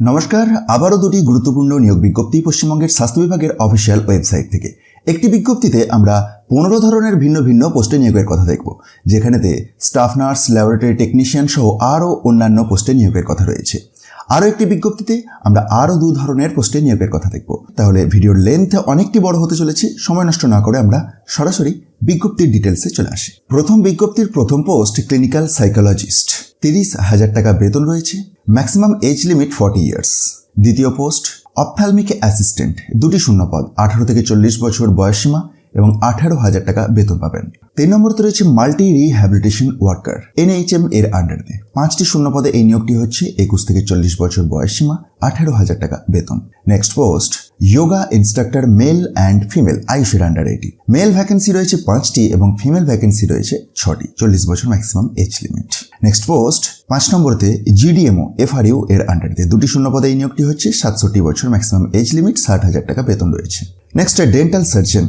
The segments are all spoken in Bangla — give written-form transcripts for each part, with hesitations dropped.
নমস্কার, আবারও দুটি গুরুত্বপূর্ণ নিয়োগ বিজ্ঞপ্তি পশ্চিমবঙ্গের স্বাস্থ্য বিভাগের অফিসিয়াল ওয়েবসাইট থেকে। একটি বিজ্ঞপ্তিতে আমরা 15 ধরনের ভিন্ন ভিন্ন পোস্টে নিয়োগের কথা দেখব, যেখানেতে স্টাফ নার্স, ল্যাবরেটরি টেকনিশিয়ান সহ আরও অন্যান্য পোস্টে নিয়োগের কথা রয়েছে। আরও একটি বিজ্ঞপ্তিতে আমরা আরও 2 ধরনের পোস্টে নিয়োগের কথা দেখব। তাহলে ভিডিওর লেন্থ অনেকটি বড় হতে চলেছে, সময় নষ্ট না করে আমরা সরাসরি বিজ্ঞপ্তির ডিটেলসে চলে আসি। প্রথম বিজ্ঞপ্তির প্রথম পোস্ট ক্লিনিক্যাল সাইকোলজিস্ট, 30,000 টাকা বেতন রয়েছে, ম্যাক্সিমাম এজ লিমিট 40 ইয়ার্স। দ্বিতীয় পোস্ট অপথ্যালমিক অ্যাসিস্ট্যান্ট, 2টি শূন্যপদ, 18 থেকে 40 বছর বয়সসীমা এবং 18,000 টাকা বেতন পাবেন। 3 নম্বরতে রয়েছে মাল্টি রিহ্যাবিলিটেশন ওয়ার্কার, NHM এর আন্ডারে 5টি শূন্যপদে এই নিয়োগটি হচ্ছে 21 থেকে 40 বছর বয়সসীমা, 18,000 টাকা বেতন। Next post yoga instructor, male and female, আয়ুষের আন্ডারে এটি। মেল ভ্যাকেন্সি রয়েছে 5টি এবং ফিমেল ভ্যাকেন্সি রয়েছে 6টি, 40 বছর maximum age limit. Next post 5 নম্বরতে GDMO FRU এর আন্ডারে 2টি শূন্যপদে এই নিয়োগটি হচ্ছে 67 বছর ম্যাক্সিমাম এজ লিমিট, 60,000 টাকা বেতন রয়েছে। নেক্সট ডেন্টাল সার্জন,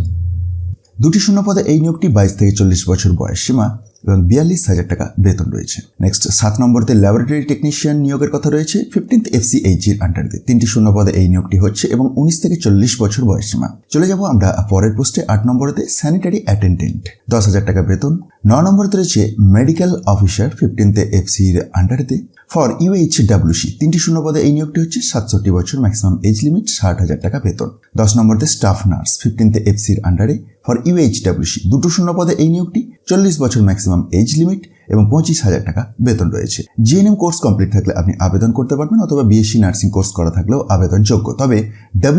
2টি শূন্যপদে এই নিয়োগটি 22 থেকে 40 বছর বয়সসীমা এবং 42,000 টাকা বেতন রয়েছে। নেক্সট 7 নম্বরতে ল্যাবরেটরি টেকনিশিয়ান নিয়োগের কথা রয়েছে 15th FCH এর আন্ডারে, 3টি শূন্যপদে এই নিয়োগটি হচ্ছে এবং 19 থেকে 40 বছর বয়সসীমা। চলে যাব আমরা পরের পোস্টে 8 নম্বরেতে স্যানিটারি অ্যাটেন্ডেন্ট, 10,000 টাকা বেতন। 9 নম্বরেতে রয়েছে মেডিকেল অফিসার, 15th FC এর আন্ডারে ফর UHWC, 3টি শূন্যপদে এই নিয়োগটি হচ্ছে 67 বছর ম্যাক্সিমাম এজ লিমিট, 60,000 টাকা বেতন। 10 নম্বরতে স্টাফ নার্স, 15th FC এর আন্ডারে ফর UHWC, 2টো শূন্যপদে এই নিয়োগটি 40 বছর ম্যাক্সিমাম এজ লিমিট এবং 25,000 টাকা বেতন রয়েছে। GNM কোর্স কমপ্লিট থাকলে আপনি আবেদন করতে পারবেন, অথবা BSc নার্সিং কোর্স করা থাকলেও আবেদনযোগ্য, তবে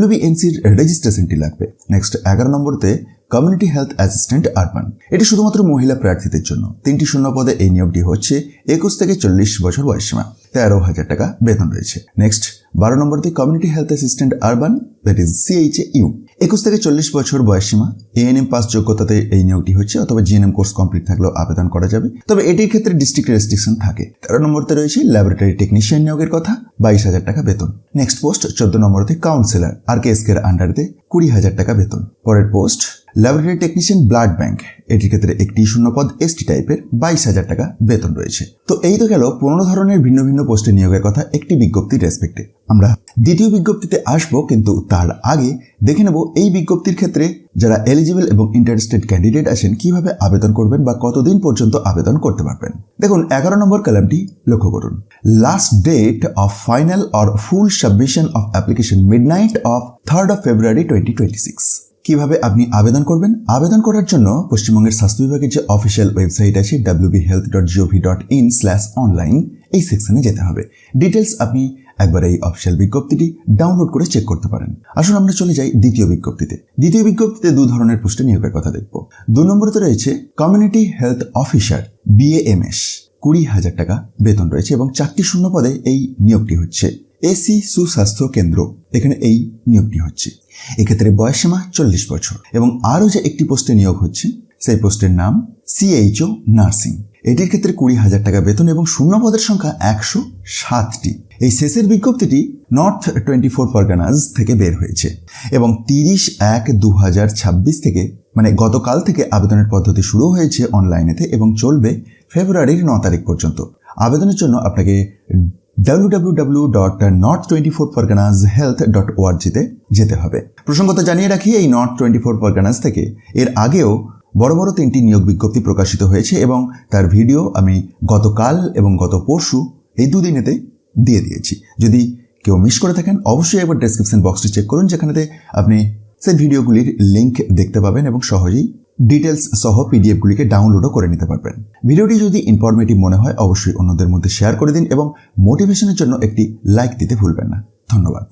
WBNCর রেজিস্ট্রেশনটি লাগবে। নেক্সট 11 নম্বরতে কমিউনিটি হেলথ অ্যাসিস্ট্যান্ট আরবান, এটি শুধুমাত্র মহিলা প্রার্থীদের জন্য, 3টি শূন্যপদে এই নিয়োগটি হচ্ছে 21 থেকে 40 বছর বয়সসীমা, 13,000 টাকা বেতন রয়েছে। নেক্সট 12 নম্বরতে community health assistant urban, that is CHAU, 21 থেকে 40 বছর বয়সসীমা, ANM পাস যোগ্যতাতে এই নিয়োগটি হচ্ছে, অথবা GNM কোর্স কমপ্লিট থাকলেও আবেদন করা যাবে, তবে এটির ক্ষেত্রে ডিস্ট্রিক্ট রেস্ট্রিকশন থাকে। 13 নম্বরতে রয়েছে ল্যাবরেটরি টেকনিশিয়ান নিয়োগের কথা, 22,000 টাকা বেতন। নেক্সট পোস্ট 14 নম্বরতে কাউন্সিলর, RKSK এর আন্ডারে 20,000 টাকা বেতন। পরের post laboratory technician blood bank, এটির ক্ষেত্রে একটি শূন্যপদ ST টাইপের, 22,000 টাকা বেতন রয়েছে। তো এই তো গেল 15 ধরনের ভিন্ন ভিন্ন পোস্টে নিয়োগের কথা একটি বিজ্ঞপ্তির রেসপেক্টে। আমরা দ্বিতীয় বিজ্ঞপ্তিতে আসবো, কিন্তু তার আগে দেখে নেব এই বিজ্ঞপ্তির ক্ষেত্রে যারা এলিজিবল এবং ইন্টারেস্টেড ক্যান্ডিডেট আছেন কিভাবে আবেদন করবেন বা কতদিন পর্যন্ত আবেদন করতে পারবেন। দেখুন 11 নম্বর কলামটি লক্ষ্য করুন, last date of final or full submission of application midnight of 3rd of February 2026। কিভাবে আপনি আবেদন করবেন? আবেদন করার জন্য পশ্চিমবঙ্গের স্বাস্থ্য বিভাগের যে অফিসিয়াল ওয়েবসাইট আছে wbhealth.gov.in/online, এই সেকশনে যেতে হবে। ডিটেলস আপনি একবার এই অফিসিয়াল বিজ্ঞপ্তিটি ডাউনলোড করে চেক করতে পারেন। আসুন আমরা চলে যাই দ্বিতীয় বিজ্ঞপ্তিতে। দ্বিতীয় বিজ্ঞপ্তিতে 2 ধরনের পোস্টে নিয়োগের কথা দেখব। 2 নম্বরতে রয়েছে কমিউনিটি হেলথ অফিসার, BAMS, 20,000 টাকা বেতন রয়েছে এবং 4টি শূন্যপদে এই নিয়োগটি হচ্ছে। AC সুস্বাস্থ্য কেন্দ্র, এখানে এই নিয়োগটি হচ্ছে। এক্ষেত্রে বয়সসীমা 40 বছর এবং আরও যে একটি পোস্টে নিয়োগ হচ্ছে সেই পোস্টের নাম CHO নার্সিং, এটির ক্ষেত্রে 20,000 টাকা বেতন এবং শূন্যপদের সংখ্যা 107টি। এই শেষের বিজ্ঞপ্তিটি নর্থ 24 পরগনাস থেকে বের হয়েছে এবং 30/1/2026 থেকে, মানে গতকাল থেকে আবেদনের পদ্ধতি শুরু হয়েছে অনলাইনেতে এবং চলবে ফেব্রুয়ারির 9 তারিখ পর্যন্ত। আবেদনের জন্য আপনাকে www.north24parganashealth.org তে যেতে হবে। প্রসঙ্গত জানিয়ে রাখি, এই নর্থ 24 পরগনাস থেকে এর আগেও বড় বড় 3টি নিয়োগ বিজ্ঞপ্তি প্রকাশিত হয়েছে এবং তার ভিডিও আমি গতকাল এবং গত পরশু এই 2 দিনেতে দিয়ে দিয়েছি। যদি কেউ মিস করে থাকেন অবশ্যই একবার ডেসক্রিপশন বক্সটি চেক করুন, যেখানেতে আপনি সেই ভিডিওগুলির লিঙ্ক দেখতে পাবেন এবং সহজেই ডিটেলস সহ PDFগুলিকে ডাউনলোডও করে নিতে পারবেন। ভিডিওটি যদি ইনফরমেটিভ মনে হয় অবশ্যই অন্যদের মধ্যে শেয়ার করে দিন এবং মোটিভেশনের জন্য একটি লাইক দিতে ভুলবেন না। ধন্যবাদ।